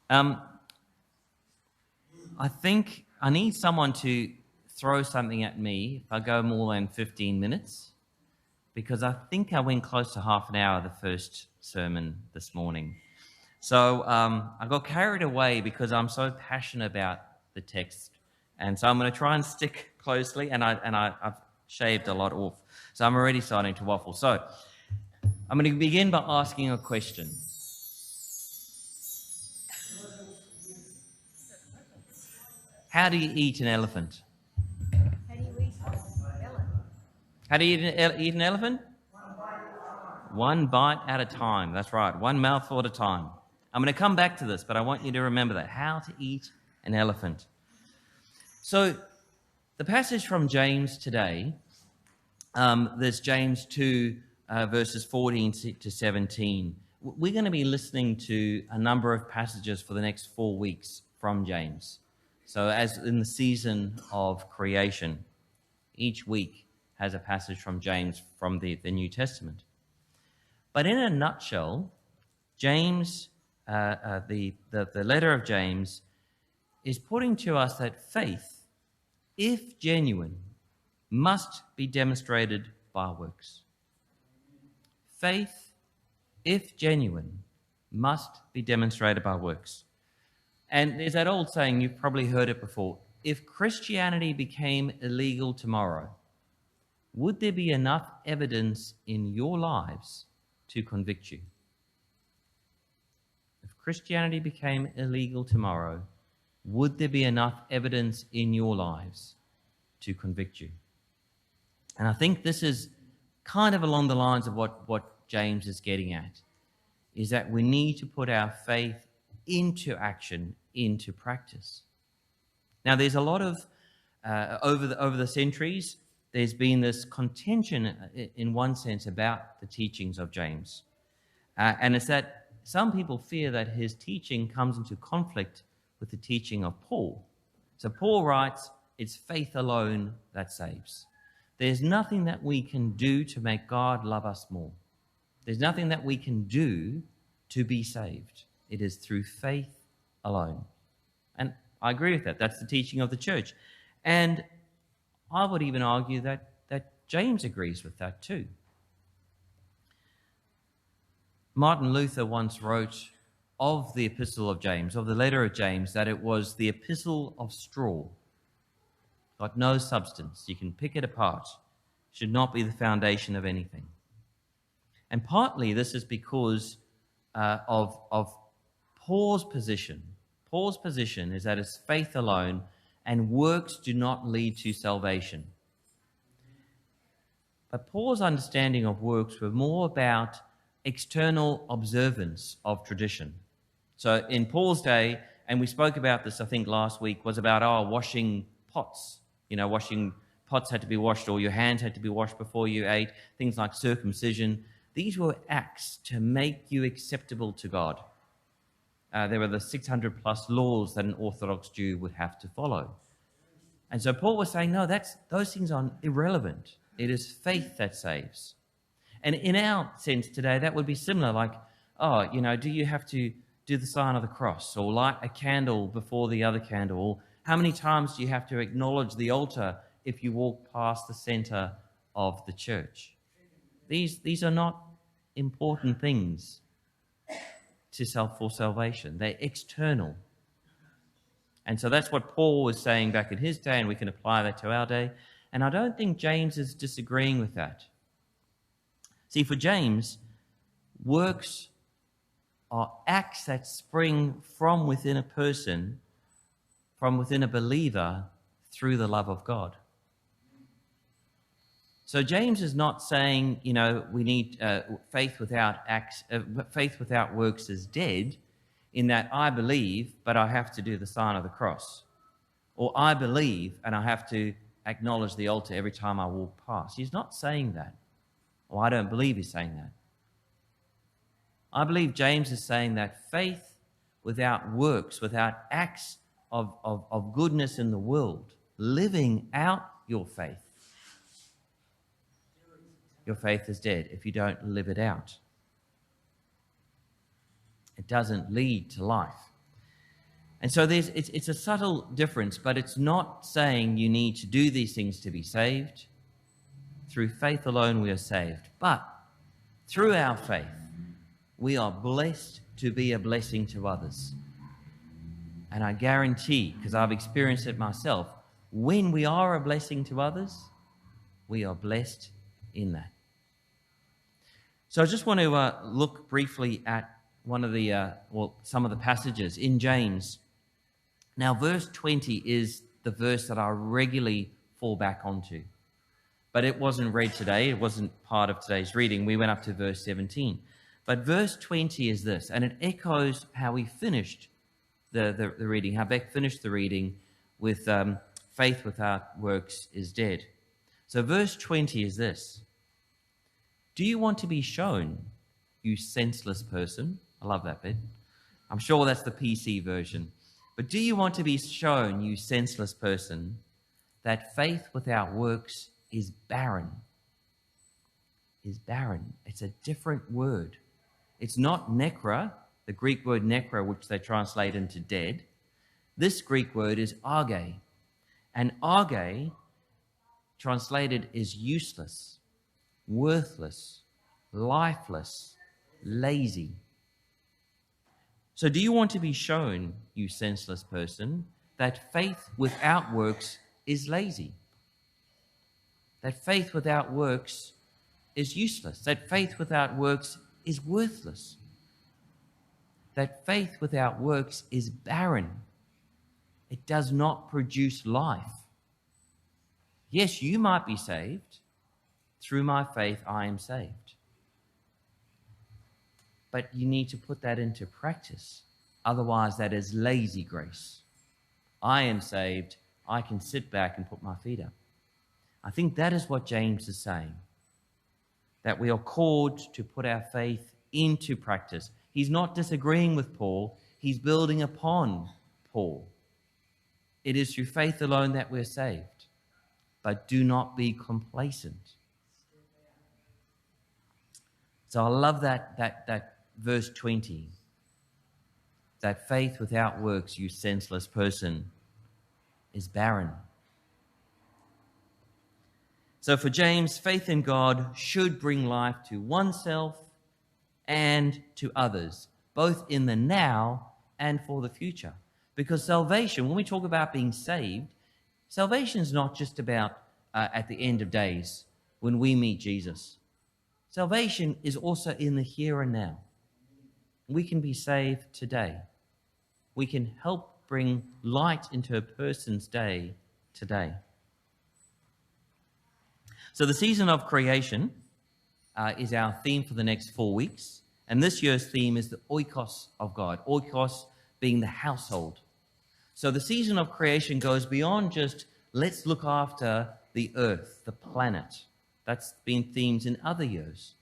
I think I need someone to throw something at me if I go more than 15 minutes, because I think I went close to half an hour the first sermon this morning. So I got carried away because I'm so passionate about the text. And so I'm going to try and stick closely, and I've shaved a lot off. So I'm already starting to waffle. So I'm going to begin by asking a question. How do you eat an elephant? How do you eat an elephant? How do you eat an elephant? One bite at a time. That's right. One mouthful at a time. I'm going to come back to this, but I want you to remember that. How to eat an elephant. So the passage from James today, there's James 2, verses 14 to 17. We're going to be listening to a number of passages for the next 4 weeks from James. So as in the season of creation, each week has a passage from James from the New Testament. But in a nutshell, James, the letter of James, is putting to us that faith, if genuine, must be demonstrated by works. Faith, if genuine, must be demonstrated by works. And there's that old saying, you've probably heard it before, if Christianity became illegal tomorrow, would there be enough evidence in your lives to convict you? If Christianity became illegal tomorrow, would there be enough evidence in your lives to convict you? And I think this is kind of along the lines of what James is getting at, is that we need to put our faith into action, into practice. Now, there's a lot of, over the centuries, there's been this contention in one sense about the teachings of James. And it's that some people fear that his teaching comes into conflict with the teaching of Paul. So Paul writes, it's faith alone that saves. There's nothing that we can do to make God love us more. There's nothing that we can do to be saved. It is through faith alone. And I agree with that. That's the teaching of the church. And I would even argue that James agrees with that too. Martin Luther once wrote of the epistle of James, of the letter of James, that it was the epistle of straw. Got no substance. You can pick it apart. Should not be the foundation of anything. And partly this is because of Paul's position. Paul's position is that it's faith alone, and works do not lead to salvation. But Paul's understanding of works were more about external observance of tradition. So in Paul's day, and we spoke about this, I think, last week, was about washing pots. Washing pots had to be washed, or your hands had to be washed before you ate, things like circumcision. These were acts to make you acceptable to God. There were the 600 plus laws that an Orthodox Jew would have to follow. And so Paul was saying, no, those things are irrelevant. It is faith that saves. And in our sense today, that would be similar, like, do you have to do the sign of the cross, or light a candle before the other candle, or how many times do you have to acknowledge the altar if you walk past the center of the church? These are not important things for salvation. They're external. And so that's what Paul was saying back in his day, and we can apply that to our day. And I don't think James is disagreeing with that. See, for James, works are acts that spring from within a person, from within a believer, through the love of God. So James is not saying, we need faith without acts. Faith without works is dead, in that I believe, but I have to do the sign of the cross, or I believe and I have to acknowledge the altar every time I walk past. He's not saying that. Or I don't believe he's saying that. I believe James is saying that faith without works, without acts of goodness in the world, living out your faith is dead if you don't live it out. It doesn't lead to life. And so it's a subtle difference, but it's not saying you need to do these things to be saved. Through faith alone we are saved. But through our faith, we are blessed to be a blessing to others. And I guarantee, because I've experienced it myself, when we are a blessing to others, we are blessed in that. So I just want to look briefly at one of the, some of the passages in James. Now, verse 20 is the verse that I regularly fall back onto. But it wasn't read today. It wasn't part of today's reading. We went up to verse 17. But verse 20 is this, and it echoes how we finished the reading, how Beck finished the reading with faith without works is dead. So verse 20 is this. Do you want to be shown, you senseless person? I love that bit. I'm sure that's the PC version. But do you want to be shown, you senseless person, that faith without works is barren? Is barren. It's a different word. It's not nekra, the Greek word nekra, which they translate into dead. This Greek word is arge. And arge, translated, is useless, worthless, lifeless, lazy. So do you want to be shown, you senseless person, that faith without works is lazy? That faith without works is useless? That faith without works is worthless? That faith without works is barren? It does not produce life. Yes, you might be saved. Through my faith, I am saved. But you need to put that into practice. Otherwise, that is lazy grace. I am saved. I can sit back and put my feet up. I think that is what James is saying. That we are called to put our faith into practice. He's not disagreeing with Paul. He's building upon Paul. It is through faith alone that we're saved. But do not be complacent. So I love that verse 20. That faith without works, you senseless person, is barren. So for James, faith in God should bring life to oneself and to others, both in the now and for the future. Because salvation, when we talk about being saved, salvation is not just about at the end of days when we meet Jesus. Salvation is also in the here and now. We can be saved today. We can help bring light into a person's day today. So the season of creation is our theme for the next 4 weeks. And this year's theme is the oikos of God, oikos being the household. So the season of creation goes beyond just let's look after the earth, the planet. That's been themes in other years.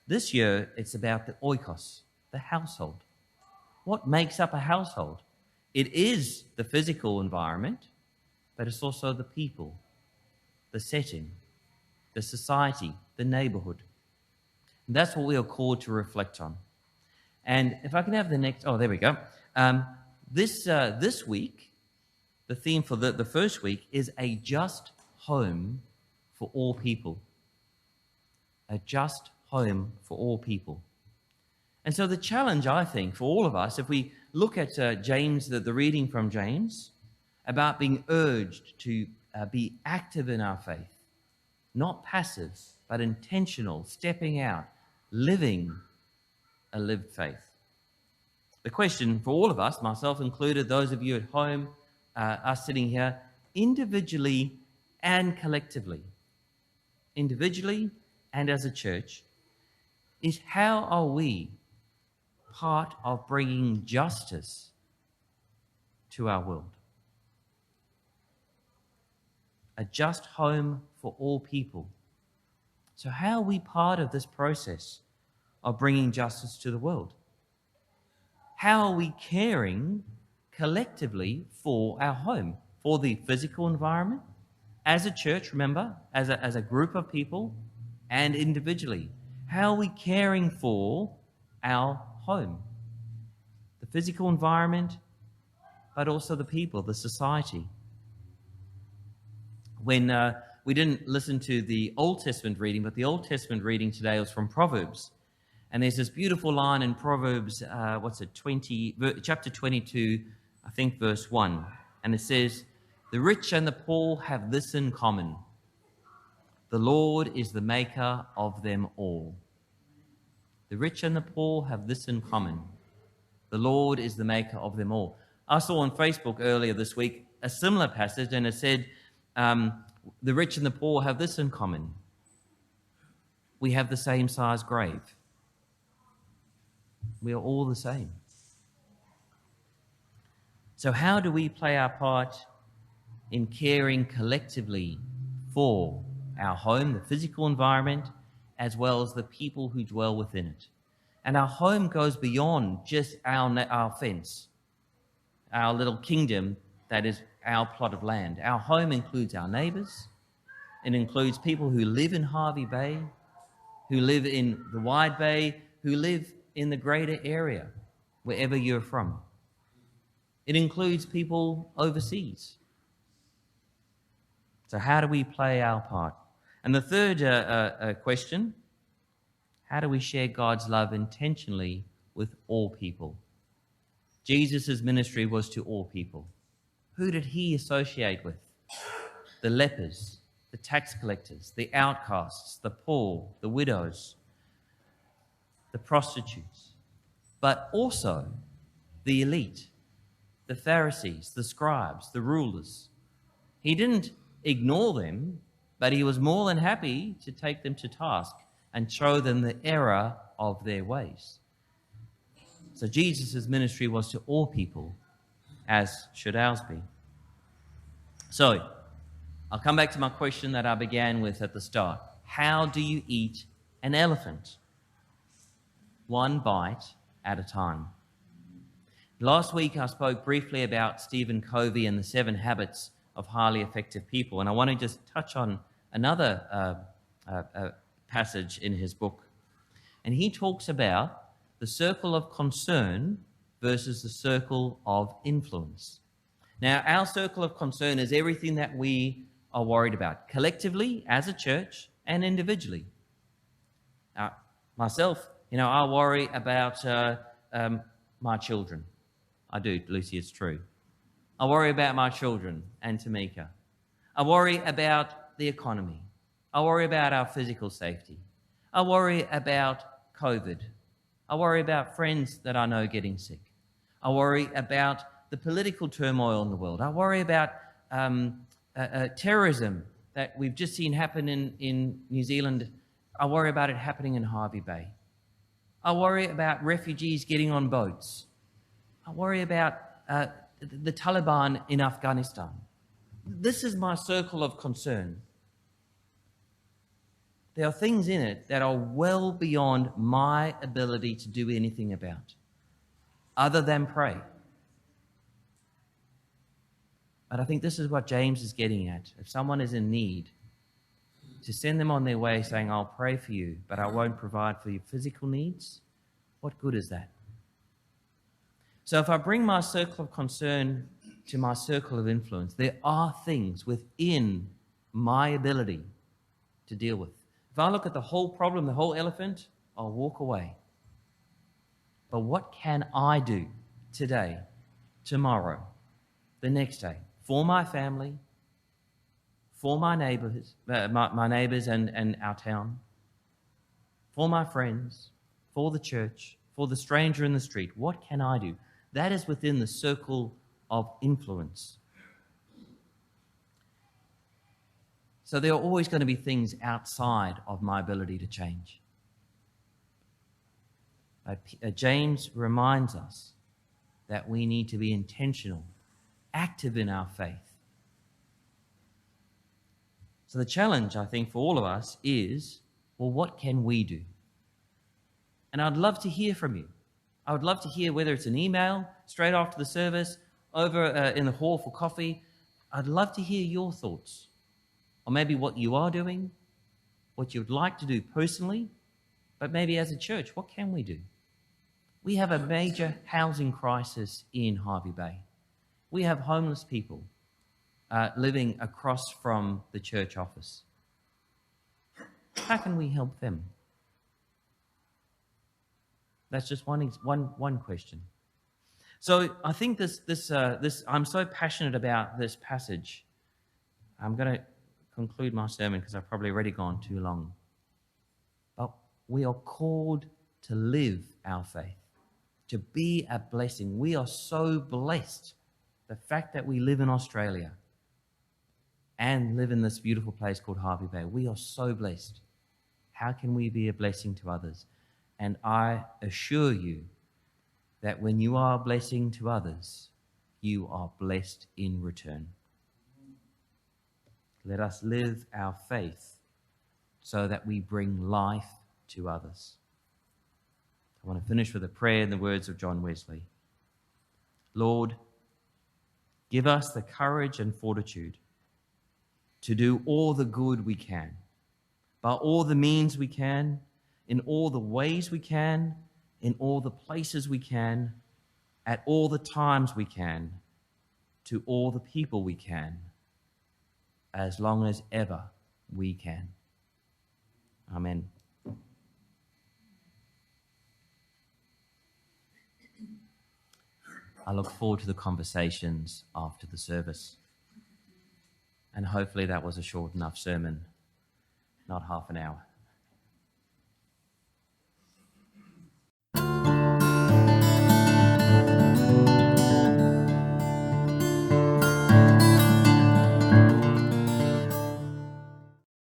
This year, it's about the oikos, the household. What makes up a household? It is the physical environment, but it's also the people, the setting, the society, the neighborhood. And that's what we are called to reflect on. And if I can have the next, oh, there we go. This week, the theme for the first week is a just home for all people. A just home for all people. And so the challenge, I think, for all of us, if we look at James, the reading from James, about being urged to be active in our faith, not passive, but intentional, stepping out, living a lived faith. The question for all of us, myself included, those of you at home, us sitting here, individually and collectively, individually and as a church, is how are we part of bringing justice to our world? A just home for all people. So how are we part of this process of bringing justice to the world? How are we caring collectively for our home, for the physical environment, as a church, remember, as a group of people, and individually? How are we caring for our home? The physical environment, but also the people, the society. When we didn't listen to the Old Testament reading, but the Old Testament reading today was from Proverbs. And there's this beautiful line in Proverbs, chapter 22, I think verse 1. And it says, "The rich and the poor have this in common. The Lord is the maker of them all." The rich and the poor have this in common. The Lord is the maker of them all. I saw on Facebook earlier this week a similar passage, and it said, the rich and the poor have this in common. We have the same size grave. We are all the same. So how do we play our part in caring collectively for our home, the physical environment, as well as the people who dwell within it? And our home goes beyond just our fence, our little kingdom that is our plot of land. Our home includes our neighbours. It includes people who live in Harvey Bay, who live in the Wide Bay, who live in the greater area, wherever you're from. It includes people overseas. So how do we play our part? And the third question, how do we share God's love intentionally with all people? Jesus' ministry was to all people. Who did he associate with? The lepers, the tax collectors, the outcasts, the poor, the widows, the prostitutes, but also the elite, the Pharisees, the scribes, the rulers. He didn't ignore them, but he was more than happy to take them to task and show them the error of their ways. So Jesus' ministry was to all people, as should ours be. So, I'll come back to my question that I began with at the start. How do you eat an elephant? One bite at a time. Last week I spoke briefly about Stephen Covey and the 7 habits of highly effective people, and I want to just touch on another passage in his book. And he talks about the circle of concern versus the circle of influence. Now, our circle of concern is everything that we are worried about, collectively, as a church, and individually. Myself, I worry about my children. I do, Lucy, it's true. I worry about my children and Tamika. I worry about the economy. I worry about our physical safety. I worry about COVID. I worry about friends that I know getting sick. I worry about the political turmoil in the world. I worry about terrorism that we've just seen happen in New Zealand. I worry about it happening in Harvey Bay. I worry about refugees getting on boats. I worry about the Taliban in Afghanistan. This is my circle of concern. There are things in it that are well beyond my ability to do anything about, other than pray. But I think this is what James is getting at. If someone is in need, to send them on their way saying, I'll pray for you, but I won't provide for your physical needs, what good is that? So if I bring my circle of concern to my circle of influence, there are things within my ability to deal with. If I look at the whole problem, the whole elephant, I'll walk away. But what can I do today, tomorrow, the next day, for my family, for my neighbors, my neighbors and our town, for my friends, for the church, for the stranger in the street? What can I do? That is within the circle of influence. So there are always going to be things outside of my ability to change. James reminds us that we need to be intentional, active in our faith. So the challenge, I think, for all of us is, well, what can we do? And I'd love to hear from you. I would love to hear whether it's an email, straight after the service, over in the hall for coffee. I'd love to hear your thoughts. Or maybe what you are doing, what you'd like to do personally, but maybe as a church, what can we do? We have a major housing crisis in Harvey Bay. We have homeless people living across from the church office. How can we help them? That's just one question. So I think this I'm so passionate about this passage. I'm going to conclude my sermon because I've probably already gone too long. But we are called to live our faith, to be a blessing. We are so blessed. The fact that we live in Australia and live in this beautiful place called Harvey Bay, we are so blessed. How can we be a blessing to others? And I assure you that when you are a blessing to others, you are blessed in return. Let us live our faith so that we bring life to others. I want to finish with a prayer in the words of John Wesley. Lord, give us the courage and fortitude to do all the good we can, by all the means we can, in all the ways we can, in all the places we can, at all the times we can, to all the people we can, as long as ever we can. Amen. I look forward to the conversations after the service. And hopefully that was a short enough sermon, not half an hour.